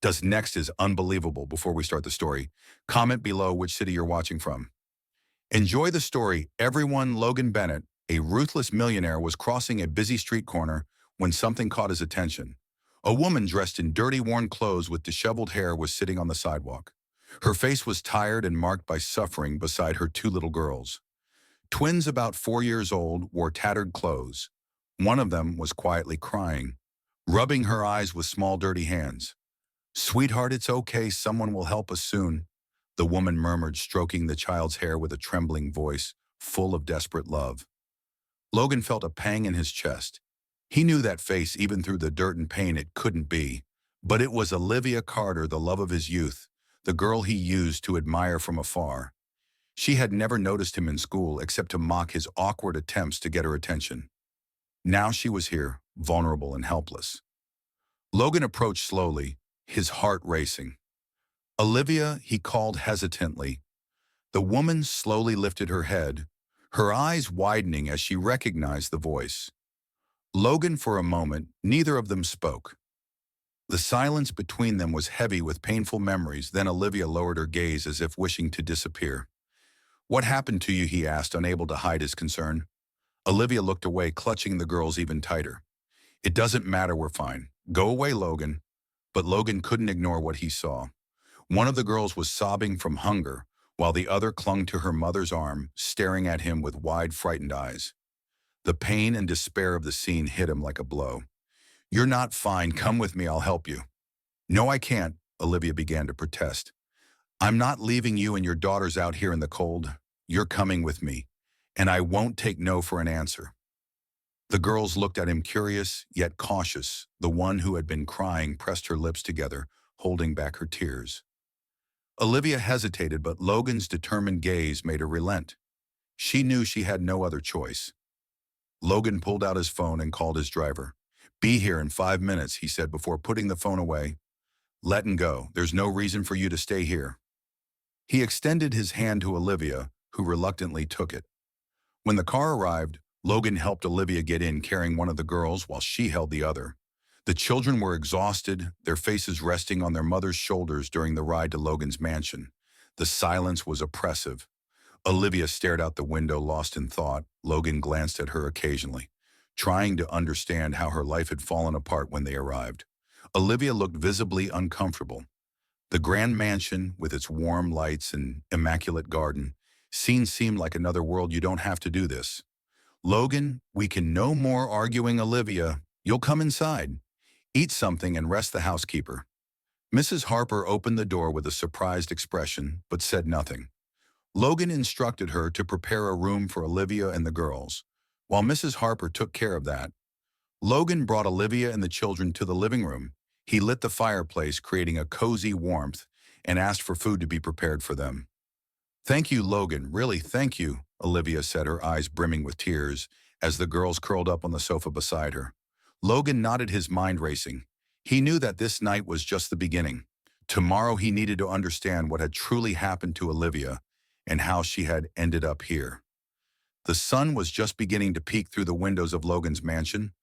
does next is unbelievable. Before we start the story, comment below which city you're watching from. Enjoy the story. Everyone, Logan Bennett, a ruthless millionaire, was crossing a busy street corner when something caught his attention. A woman dressed in dirty, worn clothes with disheveled hair was sitting on the sidewalk. Her face was tired and marked by suffering beside her two little girls. Twins about 4 years old wore tattered clothes. One of them was quietly crying, rubbing her eyes with small dirty hands. "Sweetheart, it's okay, someone will help us soon," the woman murmured, stroking the child's hair with a trembling voice full of desperate love. Logan felt a pang in his chest. He knew that face even through the dirt and pain. It couldn't be. But it was Olivia Carter, the love of his youth, the girl he used to admire from afar. She had never noticed him in school except to mock his awkward attempts to get her attention. Now she was here, vulnerable and helpless. Logan approached slowly, his heart racing. "Olivia," he called hesitantly. The woman slowly lifted her head, her eyes widening as she recognized the voice. Logan, for a moment, neither of them spoke. The silence between them was heavy with painful memories. Then Olivia lowered her gaze as if wishing to disappear. "What happened to you?" he asked, unable to hide his concern. Olivia looked away, clutching the girls even tighter. "It doesn't matter, we're fine. Go away, Logan." But Logan couldn't ignore what he saw. One of the girls was sobbing from hunger, while the other clung to her mother's arm, staring at him with wide, frightened eyes. The pain and despair of the scene hit him like a blow. "You're not fine. Come with me, I'll help you." "No, I can't," Olivia began to protest. "I'm not leaving you and your daughters out here in the cold. You're coming with me, and I won't take no for an answer." The girls looked at him, curious yet cautious. The one who had been crying pressed her lips together, holding back her tears. Olivia hesitated, but Logan's determined gaze made her relent. She knew she had no other choice. Logan pulled out his phone and called his driver. "Be here in 5 minutes," he said before putting the phone away. "Letting go. There's no reason for you to stay here." He extended his hand to Olivia, who reluctantly took it. When the car arrived, Logan helped Olivia get in, carrying one of the girls while she held the other. The children were exhausted, their faces resting on their mother's shoulders during the ride to Logan's mansion. The silence was oppressive. Olivia stared out the window, lost in thought. Logan glanced at her occasionally, trying to understand how her life had fallen apart when they arrived. Olivia looked visibly uncomfortable. The grand mansion, with its warm lights and immaculate garden, seemed like another world. "You don't have to do this." "Logan, we can no more arguing, Olivia. You'll come inside. Eat something and rest the housekeeper." Mrs. Harper opened the door with a surprised expression, but said nothing. Logan instructed her to prepare a room for Olivia and the girls. While Mrs. Harper took care of that, Logan brought Olivia and the children to the living room. He lit the fireplace, creating a cozy warmth, and asked for food to be prepared for them. "Thank you, Logan, really thank you," Olivia said, her eyes brimming with tears, as the girls curled up on the sofa beside her. Logan nodded, his mind racing. He knew that this night was just the beginning. Tomorrow he needed to understand what had truly happened to Olivia and how she had ended up here. The sun was just beginning to peek through the windows of Logan's mansion,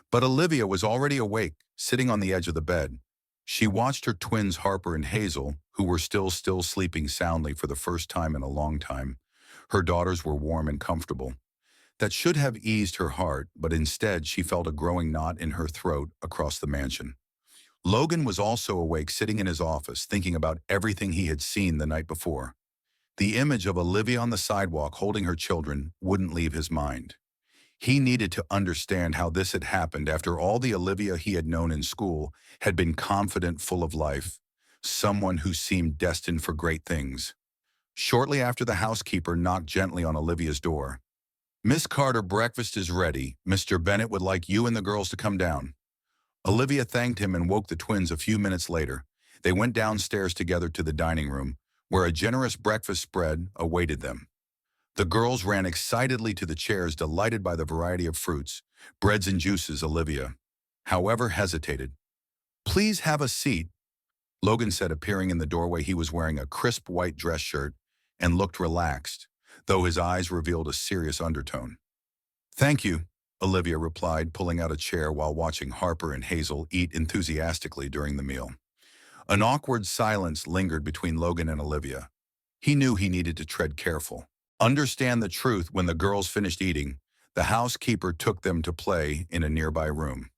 but Olivia was already awake, sitting on the edge of the bed. She watched her twins Harper and Hazel, who were still sleeping soundly for the first time in a long time. Her daughters were warm and comfortable. That should have eased her heart, but instead she felt a growing knot in her throat across the mansion. Logan was also awake, sitting in his office, thinking about everything he had seen the night before. The image of Olivia on the sidewalk holding her children wouldn't leave his mind. He needed to understand how this had happened. After all, the Olivia he had known in school had been confident, full of life, someone who seemed destined for great things. Shortly after, the housekeeper knocked gently on Olivia's door. "Miss Carter, breakfast is ready. Mr. Bennett would like you and the girls to come down." Olivia thanked him and woke the twins a few minutes later. They went downstairs together to the dining room, where a generous breakfast spread awaited them. The girls ran excitedly to the chairs, delighted by the variety of fruits, breads and juices. Olivia, however, hesitated. "Please have a seat," Logan said, appearing in the doorway. He was wearing a crisp white dress shirt and looked relaxed, though his eyes revealed a serious undertone. "Thank you," Olivia replied, pulling out a chair while watching Harper and Hazel eat enthusiastically during the meal. An awkward silence lingered between Logan and Olivia. He knew he needed to tread careful. Understand the truth. When the girls finished eating, the housekeeper took them to play in a nearby room.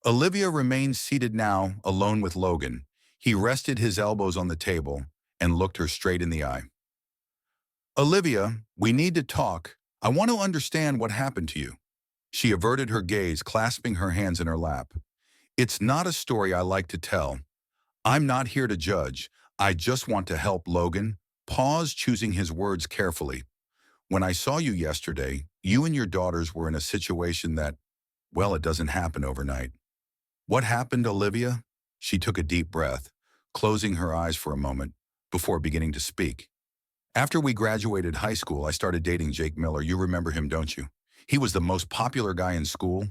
Olivia remained seated now, alone with Logan. He rested his elbows on the table and looked her straight in the eye. Olivia, we need to talk. I want to understand what happened to you. She averted her gaze, clasping her hands in her lap. It's not a story I like to tell. I'm not here to judge. I just want to help. Logan paused, choosing his words carefully. When I saw you yesterday, you and your daughters were in a situation that, well, it doesn't happen overnight. What happened, Olivia? She took a deep breath, closing her eyes for a moment before beginning to speak. After we graduated high school, I started dating Jake Miller. You remember him, don't you? He was the most popular guy in school.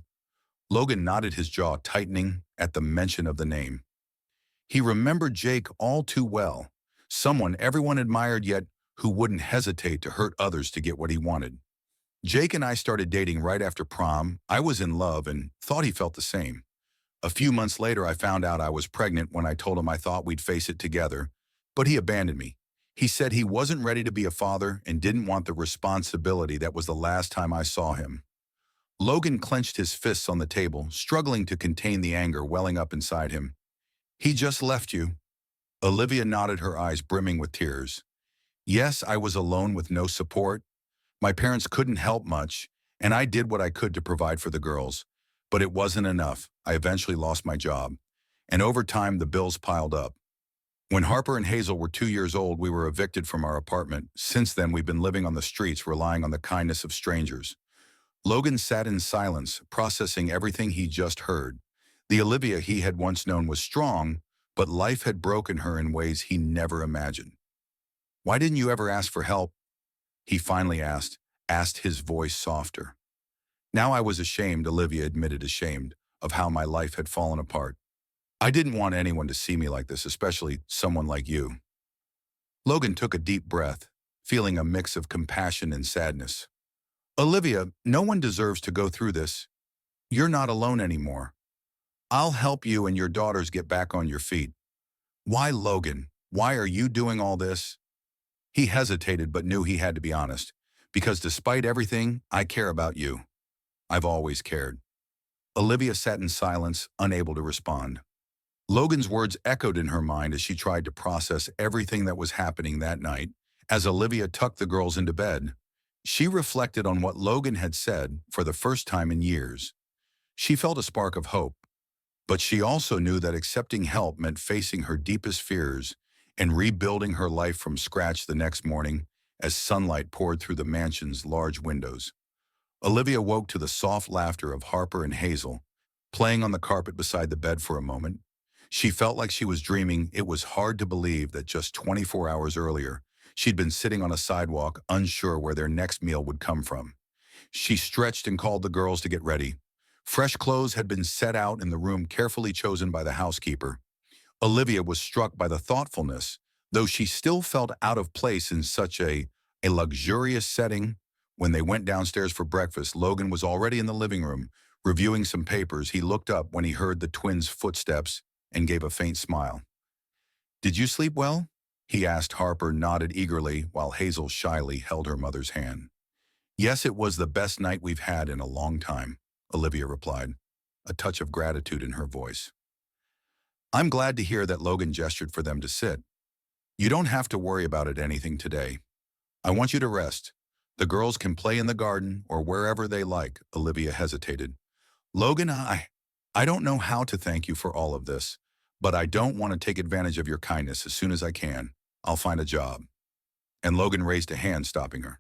Logan nodded, his jaw tightening at the mention of the name. He remembered Jake all too well, someone everyone admired yet who wouldn't hesitate to hurt others to get what he wanted. Jake and I started dating right after prom. I was in love and thought he felt the same. A few months later, I found out I was pregnant when I told him I thought we'd face it together, but he abandoned me. He said he wasn't ready to be a father and didn't want the responsibility. That was the last time I saw him. Logan clenched his fists on the table, struggling to contain the anger welling up inside him. He just left you. Olivia nodded, her eyes brimming with tears. Yes, I was alone with no support. My parents couldn't help much, and I did what I could to provide for the girls. But it wasn't enough. I eventually lost my job. And over time, the bills piled up. When Harper and Hazel were 2 years old, we were evicted from our apartment. Since then, we've been living on the streets, relying on the kindness of strangers. Logan sat in silence, processing everything he just heard. The Olivia he had once known was strong, but life had broken her in ways he never imagined. Why didn't you ever ask for help? He finally asked, his voice softer. Now I was ashamed, Olivia admitted, ashamed of how my life had fallen apart. I didn't want anyone to see me like this, especially someone like you. Logan took a deep breath, feeling a mix of compassion and sadness. Olivia, no one deserves to go through this. You're not alone anymore. I'll help you and your daughters get back on your feet. Why, Logan? Why are you doing all this? He hesitated but knew he had to be honest. Because despite everything, I care about you. I've always cared. Olivia sat in silence, unable to respond. Logan's words echoed in her mind as she tried to process everything that was happening that night. As Olivia tucked the girls into bed, she reflected on what Logan had said for the first time in years. She felt a spark of hope, but she also knew that accepting help meant facing her deepest fears and rebuilding her life from scratch the next morning as sunlight poured through the mansion's large windows. Olivia woke to the soft laughter of Harper and Hazel, playing on the carpet beside the bed for a moment. She felt like she was dreaming. It was hard to believe that just 24 hours earlier, she'd been sitting on a sidewalk, unsure where their next meal would come from. She stretched and called the girls to get ready. Fresh clothes had been set out in the room, carefully chosen by the housekeeper. Olivia was struck by the thoughtfulness, though she still felt out of place in such a luxurious setting. When they went downstairs for breakfast, Logan was already in the living room, reviewing some papers. He looked up when he heard the twins' footsteps and gave a faint smile. Did you sleep well? He asked. Harper nodded eagerly while Hazel shyly held her mother's hand. Yes, it was the best night we've had in a long time, Olivia replied, a touch of gratitude in her voice. I'm glad to hear that. Logan gestured for them to sit. You don't have to worry about anything today. I want you to rest. The girls can play in the garden or wherever they like. Olivia hesitated. Logan, I don't know how to thank you for all of this, but I don't want to take advantage of your kindness. As soon as I can, I'll find a job. And Logan raised a hand, stopping her.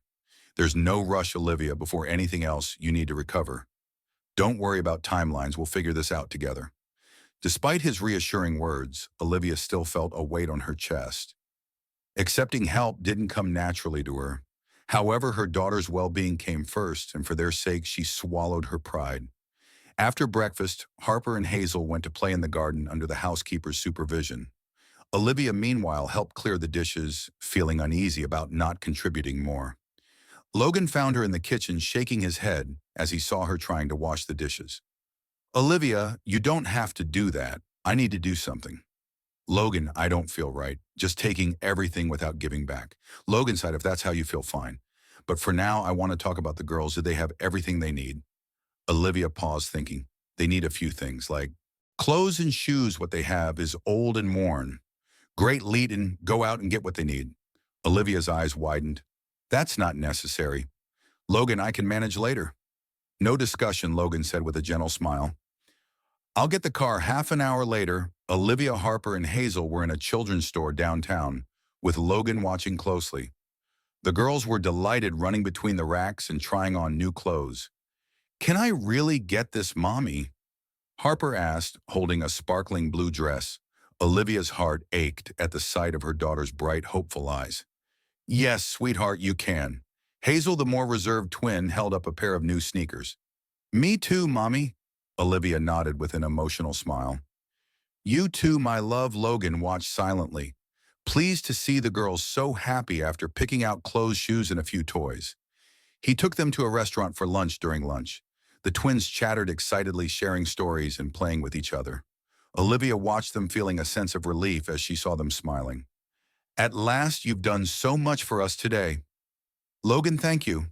There's no rush, Olivia. Before anything else, you need to recover. Don't worry about timelines. We'll figure this out together. Despite his reassuring words, Olivia still felt a weight on her chest. Accepting help didn't come naturally to her. However, her daughter's well-being came first, and for their sake, she swallowed her pride. After breakfast, Harper and Hazel went to play in the garden under the housekeeper's supervision. Olivia, meanwhile, helped clear the dishes, feeling uneasy about not contributing more. Logan found her in the kitchen, shaking his head as he saw her trying to wash the dishes. Olivia, you don't have to do that. I need to do something. Logan, I don't feel right. Just taking everything without giving back. Logan said, if that's how you feel, fine. But for now, I want to talk about the girls. Do they have everything they need? Olivia paused, thinking. They need a few things, like clothes and shoes. What they have is old and worn. Great lead and go out and get what they need. Olivia's eyes widened. That's not necessary. Logan, I can manage later. No discussion, Logan said with a gentle smile. I'll get the car. Half an hour later, Olivia, Harper, and Hazel were in a children's store downtown, with Logan watching closely. The girls were delighted, running between the racks and trying on new clothes. Can I really get this, Mommy? Harper asked, holding a sparkling blue dress. Olivia's heart ached at the sight of her daughter's bright, hopeful eyes. Yes, sweetheart, you can. Hazel, the more reserved twin, held up a pair of new sneakers. Me too, Mommy. Olivia nodded with an emotional smile. You too, my love. Logan watched silently, pleased to see the girls so happy after picking out clothes, shoes, and a few toys. He took them to a restaurant for lunch. During lunch, the twins chattered excitedly, sharing stories and playing with each other. Olivia watched them, feeling a sense of relief as she saw them smiling. At last, you've done so much for us today. Logan, thank you,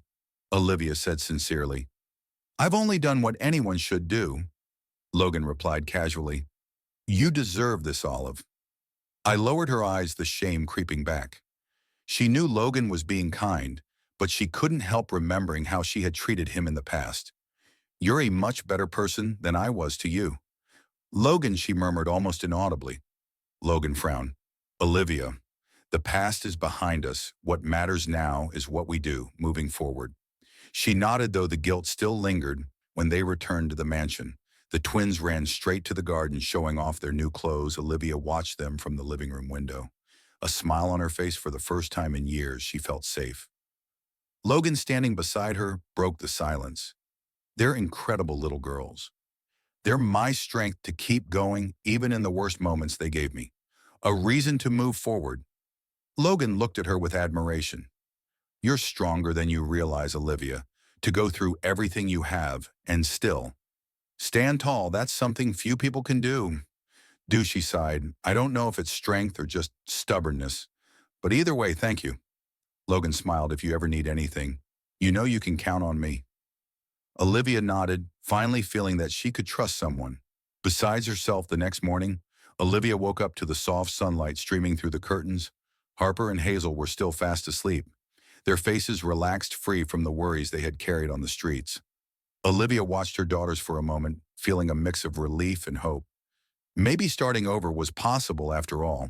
Olivia said sincerely. I've only done what anyone should do, Logan replied casually. You deserve this, Olive. I lowered her eyes, the shame creeping back. She knew Logan was being kind, but she couldn't help remembering how she had treated him in the past. You're a much better person than I was to you. Logan, she murmured almost inaudibly. Logan frowned. Olivia, the past is behind us. What matters now is what we do, moving forward. She nodded, though the guilt still lingered. When they returned to the mansion, the twins ran straight to the garden, showing off their new clothes. Olivia watched them from the living room window. A smile on her face. For the first time in years, she felt safe. Logan, standing beside her, broke the silence. They're incredible little girls. They're my strength to keep going, even in the worst moments they gave me. A reason to move forward. Logan looked at her with admiration. You're stronger than you realize, Olivia, to go through everything you have and still stand tall. That's something few people can do. She sighed. I don't know if it's strength or just stubbornness, but either way, thank you. Logan smiled. If you ever need anything, you know you can count on me. Olivia nodded, finally feeling that she could trust someone. Besides herself, the next morning, Olivia woke up to the soft sunlight streaming through the curtains. Harper and Hazel were still fast asleep, their faces relaxed, free from the worries they had carried on the streets. Olivia watched her daughters for a moment, feeling a mix of relief and hope. Maybe starting over was possible after all.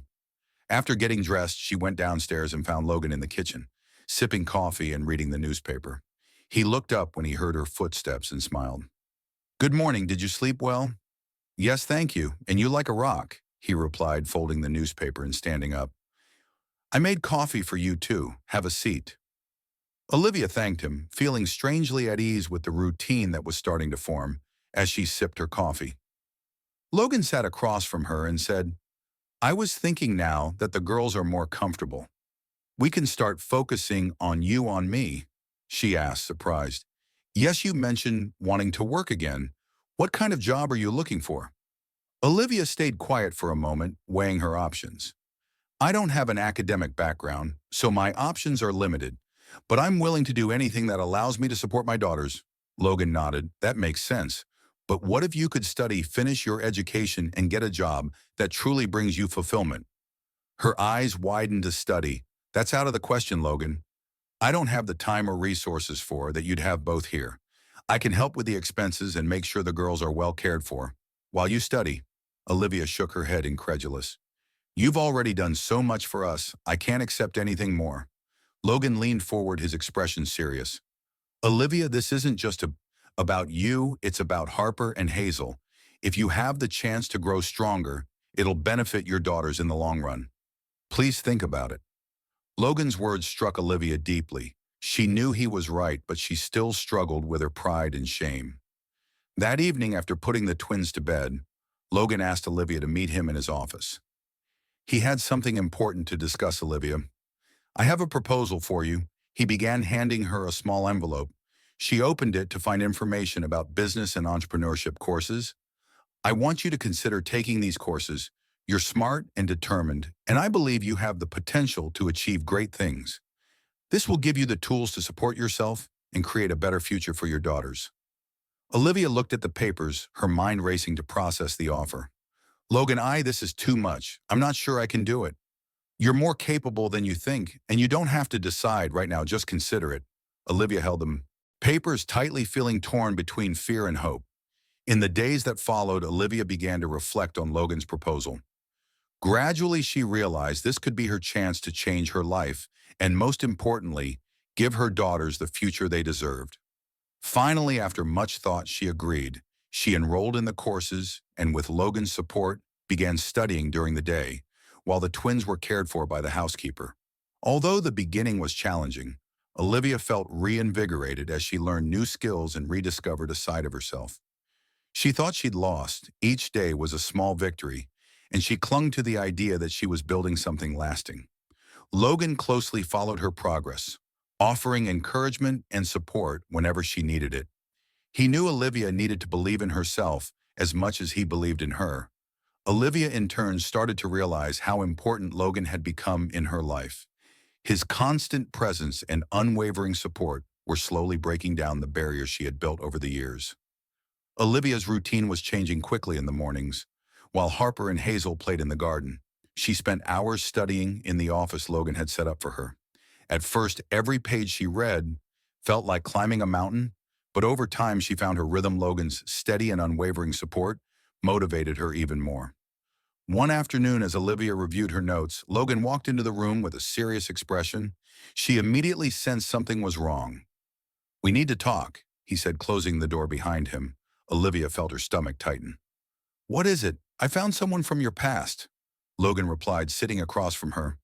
After getting dressed, she went downstairs and found Logan in the kitchen, sipping coffee and reading the newspaper. He looked up when he heard her footsteps and smiled. Good morning, did you sleep well? Yes, thank you, and you like a rock, he replied, folding the newspaper and standing up. I made coffee for you too. Have a seat. Olivia thanked him, feeling strangely at ease with the routine that was starting to form as she sipped her coffee. Logan sat across from her and said, I was thinking now that the girls are more comfortable. We can start focusing on you, on me, she asked, surprised. Yes, you mentioned wanting to work again. What kind of job are you looking for? Olivia stayed quiet for a moment, weighing her options. I don't have an academic background, so my options are limited, but I'm willing to do anything that allows me to support my daughters. Logan nodded. That makes sense. But what if you could study, finish your education, and get a job that truly brings you fulfillment? Her eyes widened. To study. That's out of the question, Logan. I don't have the time or resources for that. You'd have both here. I can help with the expenses and make sure the girls are well cared for while you study. Olivia shook her head, incredulous. You've already done so much for us. I can't accept anything more. Logan leaned forward, his expression serious. Olivia, this isn't just about you, it's about Harper and Hazel. If you have the chance to grow stronger, it'll benefit your daughters in the long run. Please think about it. Logan's words struck Olivia deeply. She knew he was right, but she still struggled with her pride and shame. That evening, after putting the twins to bed, Logan asked Olivia to meet him in his office. He had something important to discuss, Olivia. I have a proposal for you. He began, handing her a small envelope. She opened it to find information about business and entrepreneurship courses. I want you to consider taking these courses. You're smart and determined, and I believe you have the potential to achieve great things. This will give you the tools to support yourself and create a better future for your daughters." Olivia looked at the papers, her mind racing to process the offer. "Logan, this is too much. I'm not sure I can do it." "You're more capable than you think, and you don't have to decide right now, just consider it." Olivia held them papers tightly, feeling torn between fear and hope. In the days that followed, Olivia began to reflect on Logan's proposal. Gradually, she realized this could be her chance to change her life, and most importantly, give her daughters the future they deserved. Finally, after much thought, she agreed. She enrolled in the courses and, with Logan's support, began studying during the day, while the twins were cared for by the housekeeper. Although the beginning was challenging, Olivia felt reinvigorated as she learned new skills and rediscovered a side of herself. She thought she'd lost. Each day was a small victory, and she clung to the idea that she was building something lasting. Logan closely followed her progress, offering encouragement and support whenever she needed it. He knew Olivia needed to believe in herself as much as he believed in her. Olivia, in turn, started to realize how important Logan had become in her life. His constant presence and unwavering support were slowly breaking down the barriers she had built over the years. Olivia's routine was changing quickly in the mornings. While Harper and Hazel played in the garden, she spent hours studying in the office Logan had set up for her. At first, every page she read felt like climbing a mountain, but over time she found her rhythm. Logan's steady and unwavering support motivated her even more. One afternoon, as Olivia reviewed her notes, Logan walked into the room with a serious expression. She immediately sensed something was wrong. "We need to talk," he said, closing the door behind him. Olivia felt her stomach tighten. "What is it? I found someone from your past," Logan replied, sitting across from her.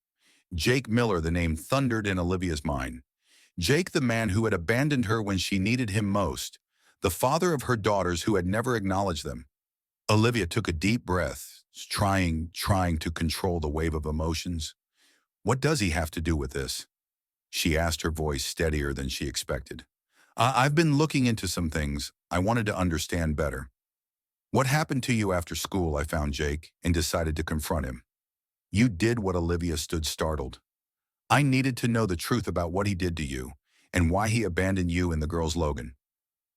Jake Miller, the name thundered in Olivia's mind. Jake, the man who had abandoned her when she needed him most, the father of her daughters who had never acknowledged them. Olivia took a deep breath, trying to control the wave of emotions. "What does he have to do with this?" she asked, her voice steadier than she expected. I've been looking into some things. I wanted to understand better." "What happened to you after school?" I found Jake and decided to confront him. "You did what?" Olivia stood startled. "I needed to know the truth about what he did to you and why he abandoned you and the girls. Logan,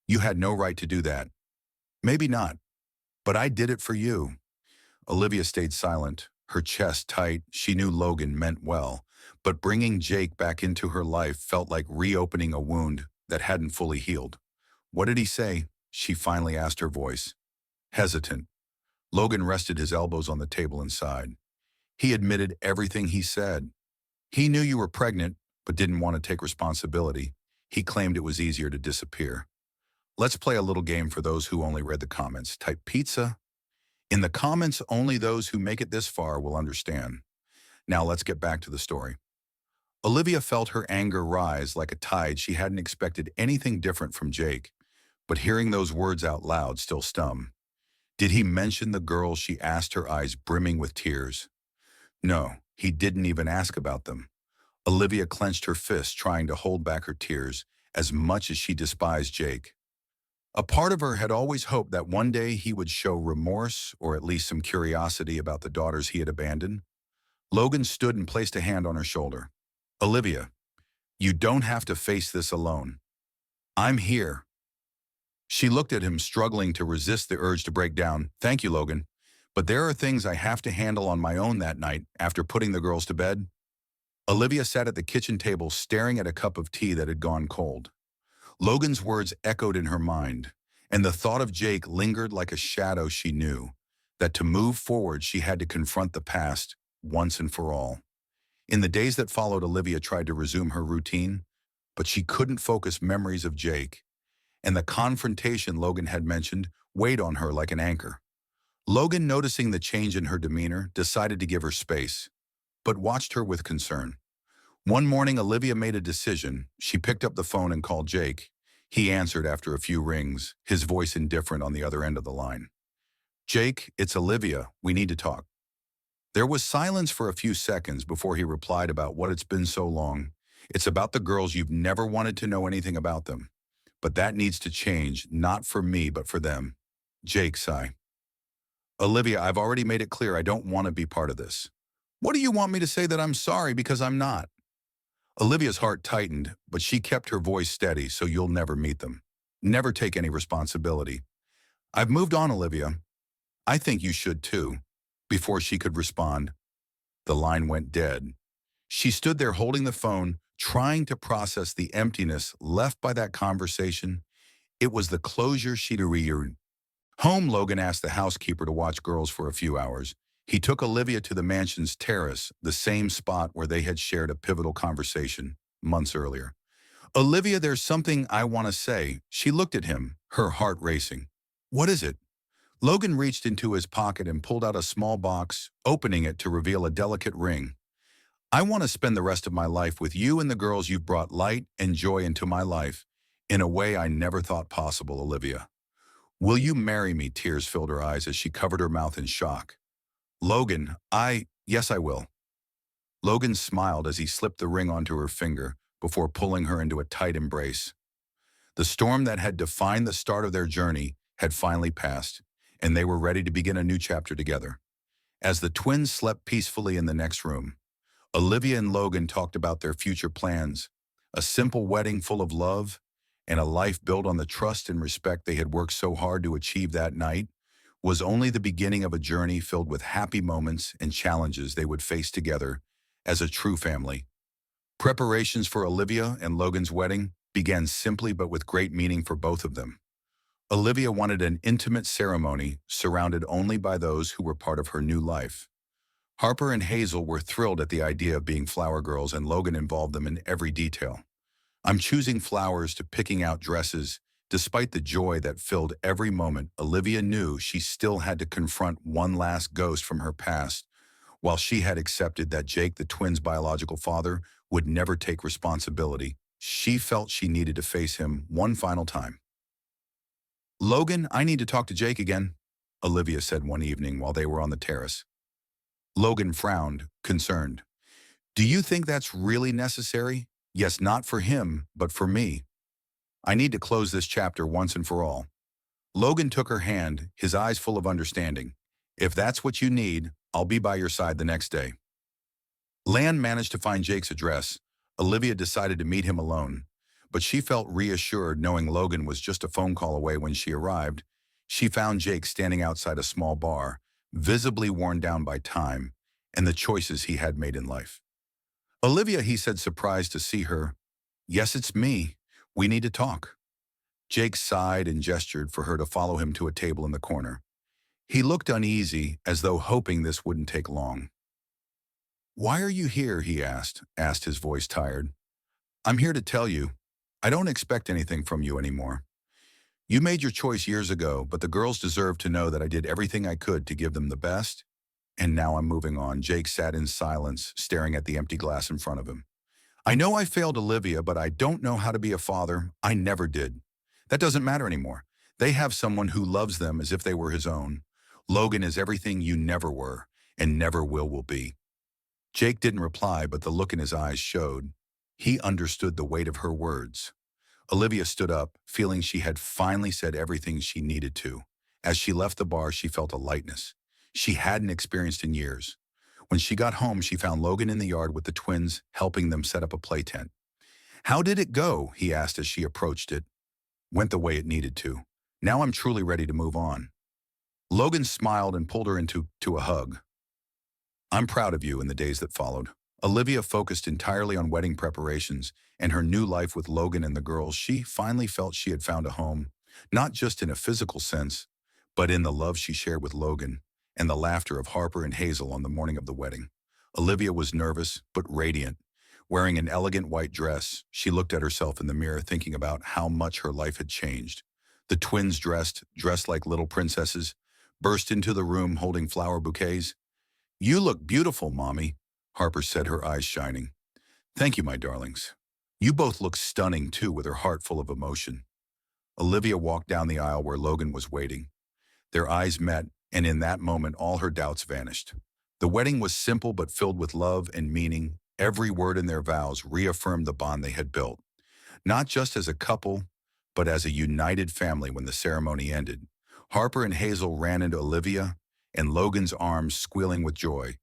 you had no right to do that." "Maybe not, but I did it for you." Olivia stayed silent, her chest tight. She knew Logan meant well, but bringing Jake back into her life felt like reopening a wound that hadn't fully healed. "What did he say?" she finally asked, her voice hesitant. Logan rested his elbows on the table and sighed. "He admitted everything he said. He knew you were pregnant, but didn't want to take responsibility. He claimed it was easier to disappear." Let's play a little game for those who only read the comments. Type pizza. In the comments, only those who make it this far will understand. Now let's get back to the story. Olivia felt her anger rise like a tide. She hadn't expected anything different from Jake, but hearing those words out loud still stung. Did he mention the girls? She asked, her eyes brimming with tears. No, he didn't even ask about them. Olivia clenched her fist, trying to hold back her tears, as much as she despised Jake. A part of her had always hoped that one day he would show remorse or at least some curiosity about the daughters he had abandoned. Logan stood and placed a hand on her shoulder. "Olivia, you don't have to face this alone. I'm here." She looked at him, struggling to resist the urge to break down. "Thank you, Logan, but there are things I have to handle on my own." That night, after putting the girls to bed, Olivia sat at the kitchen table staring at a cup of tea that had gone cold. Logan's words echoed in her mind, and the thought of Jake lingered like a shadow. She knew that to move forward, she had to confront the past once and for all. In the days that followed, Olivia tried to resume her routine, but she couldn't focus. Memories of Jake and the confrontation Logan had mentioned weighed on her like an anchor. Logan, noticing the change in her demeanor, decided to give her space, but watched her with concern. One morning, Olivia made a decision. She picked up the phone and called Jake. He answered after a few rings, his voice indifferent on the other end of the line. "Jake, it's Olivia. We need to talk." There was silence for a few seconds before he replied, "About what? It's been so long. It's about the girls. You've never wanted to know anything about them. But that needs to change, not for me, but for them." Jake sighed. Olivia, I've already made it clear I don't want to be part of this. What do you want me to say that I'm sorry because I'm not? Olivia's heart tightened, but she kept her voice steady, so you'll never meet them. Never take any responsibility. I've moved on, Olivia. I think you should too. Before she could respond, the line went dead. She stood there holding the phone, trying to process the emptiness left by that conversation. It was the closure she'd read. Home, Logan asked the housekeeper to watch girls for a few hours. He took Olivia to the mansion's terrace, the same spot where they had shared a pivotal conversation months earlier. Olivia, there's something I want to say. She looked at him, her heart racing. What is it? Logan reached into his pocket and pulled out a small box, opening it to reveal a delicate ring. I want to spend the rest of my life with you and the girls you've brought light and joy into my life in a way I never thought possible, Olivia. Will you marry me? Tears filled her eyes as she covered her mouth in shock. Logan, yes, I will. Logan smiled as he slipped the ring onto her finger before pulling her into a tight embrace. The storm that had defined the start of their journey had finally passed, and they were ready to begin a new chapter together. As the twins slept peacefully in the next room, Olivia and Logan talked about their future plans, a simple wedding full of love, and a life built on the trust and respect they had worked so hard to achieve that night was only the beginning of a journey filled with happy moments and challenges they would face together as a true family. Preparations for Olivia and Logan's wedding began simply but with great meaning for both of them. Olivia wanted an intimate ceremony surrounded only by those who were part of her new life. Harper and Hazel were thrilled at the idea of being flower girls, and Logan involved them in every detail. I'm choosing flowers to picking out dresses. Despite the joy that filled every moment, Olivia knew she still had to confront one last ghost from her past. While she had accepted that Jake, the twins' biological father, would never take responsibility, she felt she needed to face him one final time. Logan, I need to talk to Jake again, Olivia said one evening while they were on the terrace. Logan frowned, concerned. Do you think that's really necessary? Yes, not for him, but for me. I need to close this chapter once and for all. Logan took her hand, his eyes full of understanding. If that's what you need, I'll be by your side the next day. Lan managed to find Jake's address. Olivia decided to meet him alone, but she felt reassured knowing Logan was just a phone call away when she arrived. She found Jake standing outside a small bar, visibly worn down by time and the choices he had made in life. Olivia, he said, surprised to see her. Yes, it's me. We need to talk. Jake sighed and gestured for her to follow him to a table in the corner. He looked uneasy, as though hoping this wouldn't take long. Why are you here? He asked his voice tired. I'm here to tell you, I don't expect anything from you anymore. You made your choice years ago, but the girls deserve to know that I did everything I could to give them the best. And now I'm moving on. Jake sat in silence, staring at the empty glass in front of him. I know I failed Olivia, but I don't know how to be a father. I never did. That doesn't matter anymore. They have someone who loves them as if they were his own. Logan is everything you never were and never will be. Jake didn't reply, but the look in his eyes showed. He understood the weight of her words. Olivia stood up, feeling she had finally said everything she needed to. As she left the bar, she felt a lightness she hadn't experienced in years. When she got home, she found Logan in the yard with the twins, helping them set up a play tent. How did it go? He asked as she approached it. Went the way it needed to. Now I'm truly ready to move on. Logan smiled and pulled her into a hug. I'm proud of you. In the days that followed, Olivia focused entirely on wedding preparations and her new life with Logan and the girls. She finally felt she had found a home, not just in a physical sense, but in the love she shared with Logan and the laughter of Harper and Hazel on the morning of the wedding. Olivia was nervous but radiant. Wearing an elegant white dress, she looked at herself in the mirror, thinking about how much her life had changed. The twins, dressed like little princesses, burst into the room holding flower bouquets. You look beautiful, Mommy, Harper said, her eyes shining. Thank you, my darlings. You both look stunning, too, with her heart full of emotion. Olivia walked down the aisle where Logan was waiting. Their eyes met, and in that moment, all her doubts vanished. The wedding was simple but filled with love and meaning. Every word in their vows reaffirmed the bond they had built, not just as a couple, but as a united family. When the ceremony ended, Harper and Hazel ran into Olivia and Logan's arms squealing with joy.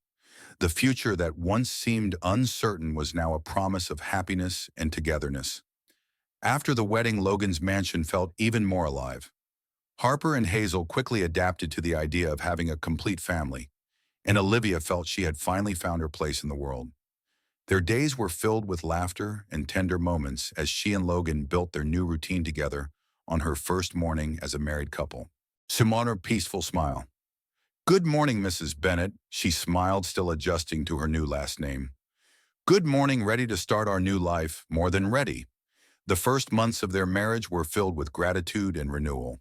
The future that once seemed uncertain was now a promise of happiness and togetherness. After the wedding, Logan's mansion felt even more alive. Harper and Hazel quickly adapted to the idea of having a complete family, and Olivia felt she had finally found her place in the world. Their days were filled with laughter and tender moments as she and Logan built their new routine together on her first morning as a married couple. Simona's peaceful smile. "Good morning, Mrs. Bennett," she smiled, still adjusting to her new last name. "Good morning, ready to start our new life, more than ready." The first months of their marriage were filled with gratitude and renewal.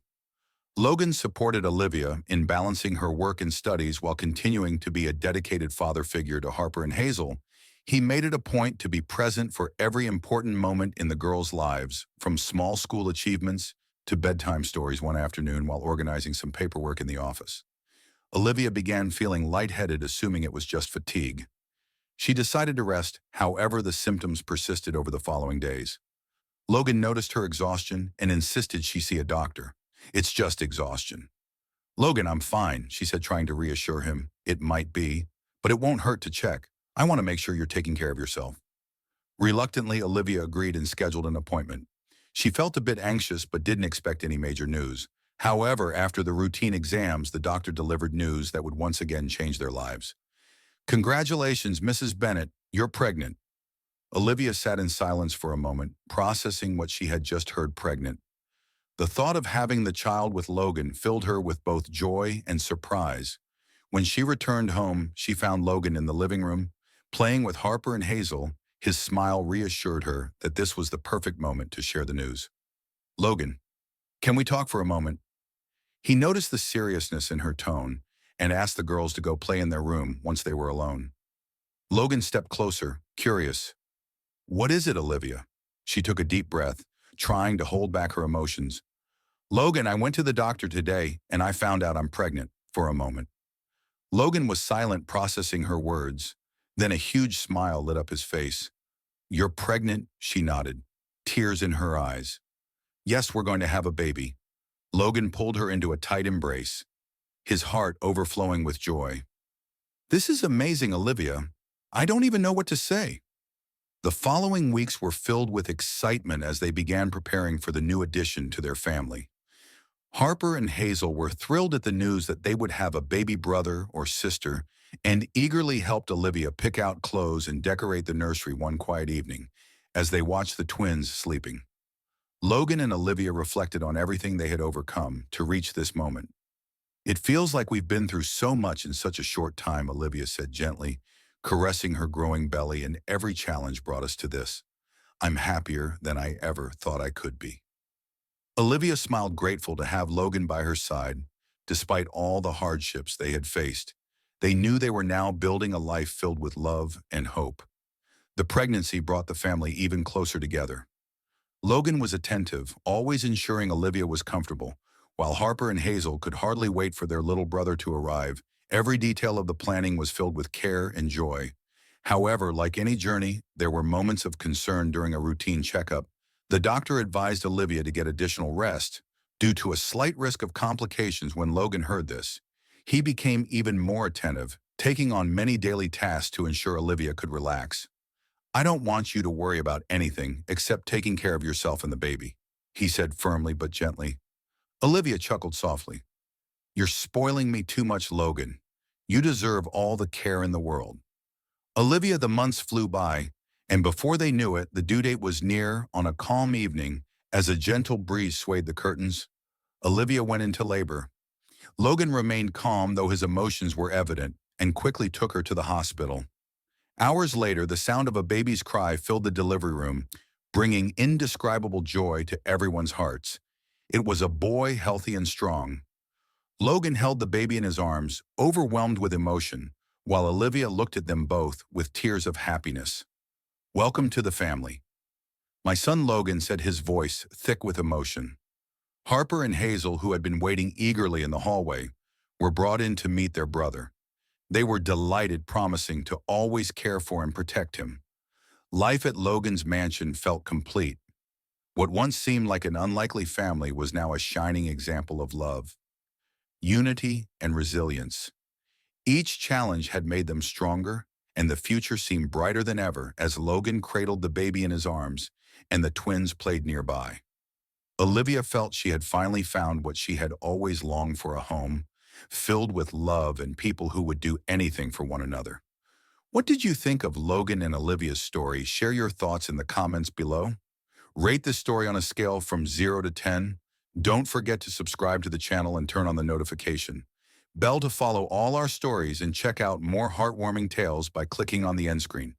Logan supported Olivia in balancing her work and studies while continuing to be a dedicated father figure to Harper and Hazel. He made it a point to be present for every important moment in the girls' lives, from small school achievements to bedtime stories one afternoon while organizing some paperwork in the office. Olivia began feeling lightheaded, assuming it was just fatigue. She decided to rest, however the symptoms persisted over the following days. Logan noticed her exhaustion and insisted she see a doctor. "It's just exhaustion." "Logan, I'm fine," she said, trying to reassure him. "It might be, but it won't hurt to check. I want to make sure you're taking care of yourself." Reluctantly, Olivia agreed and scheduled an appointment. She felt a bit anxious but didn't expect any major news. However, after the routine exams, the doctor delivered news that would once again change their lives. "Congratulations, Mrs. Bennett, you're pregnant." Olivia sat in silence for a moment, processing what she had just heard. Pregnant. The thought of having the child with Logan filled her with both joy and surprise. When she returned home, she found Logan in the living room, playing with Harper and Hazel. His smile reassured her that this was the perfect moment to share the news. "Logan, can we talk for a moment?" He noticed the seriousness in her tone and asked the girls to go play in their room once they were alone. Logan stepped closer, curious. "What is it, Olivia?" She took a deep breath, trying to hold back her emotions. "Logan, I went to the doctor today and I found out I'm pregnant." For a moment, Logan was silent, processing her words. Then a huge smile lit up his face. "You're pregnant?" She nodded, tears in her eyes. "Yes, we're going to have a baby." Logan pulled her into a tight embrace, his heart overflowing with joy. "This is amazing, Olivia. I don't even know what to say." The following weeks were filled with excitement as they began preparing for the new addition to their family. Harper and Hazel were thrilled at the news that they would have a baby brother or sister and eagerly helped Olivia pick out clothes and decorate the nursery one quiet evening as they watched the twins sleeping. Logan and Olivia reflected on everything they had overcome to reach this moment. "It feels like we've been through so much in such a short time," Olivia said gently, caressing her growing belly, "and every challenge brought us to this. I'm happier than I ever thought I could be." Olivia smiled, grateful to have Logan by her side, despite all the hardships they had faced. They knew they were now building a life filled with love and hope. The pregnancy brought the family even closer together. Logan was attentive, always ensuring Olivia was comfortable, while Harper and Hazel could hardly wait for their little brother to arrive. Every detail of the planning was filled with care and joy. However, like any journey, there were moments of concern during a routine checkup. The doctor advised Olivia to get additional rest due to a slight risk of complications. When Logan heard this, he became even more attentive, taking on many daily tasks to ensure Olivia could relax. "I don't want you to worry about anything except taking care of yourself and the baby," he said firmly but gently. Olivia chuckled softly. "You're spoiling me too much, Logan. You deserve all the care in the world." Olivia, the months flew by, and before they knew it, the due date was near. On a calm evening, as a gentle breeze swayed the curtains, Olivia went into labor. Logan remained calm, though his emotions were evident, and quickly took her to the hospital. Hours later, the sound of a baby's cry filled the delivery room, bringing indescribable joy to everyone's hearts. It was a boy, healthy and strong. Logan held the baby in his arms, overwhelmed with emotion, while Olivia looked at them both with tears of happiness. "Welcome to the family, my son Logan," said, his voice thick with emotion. Harper and Hazel, who had been waiting eagerly in the hallway, were brought in to meet their brother. They were delighted, promising to always care for and protect him. Life at Logan's mansion felt complete. What once seemed like an unlikely family was now a shining example of love, unity, and resilience. Each challenge had made them stronger, and the future seemed brighter than ever as Logan cradled the baby in his arms and the twins played nearby. Olivia felt she had finally found what she had always longed for, a home filled with love and people who would do anything for one another. What did you think of Logan and Olivia's story? Share your thoughts in the comments below. Rate this story on a scale from 0 to 10. Don't forget to subscribe to the channel and turn on the notification bell to follow all our stories and check out more heartwarming tales by clicking on the end screen.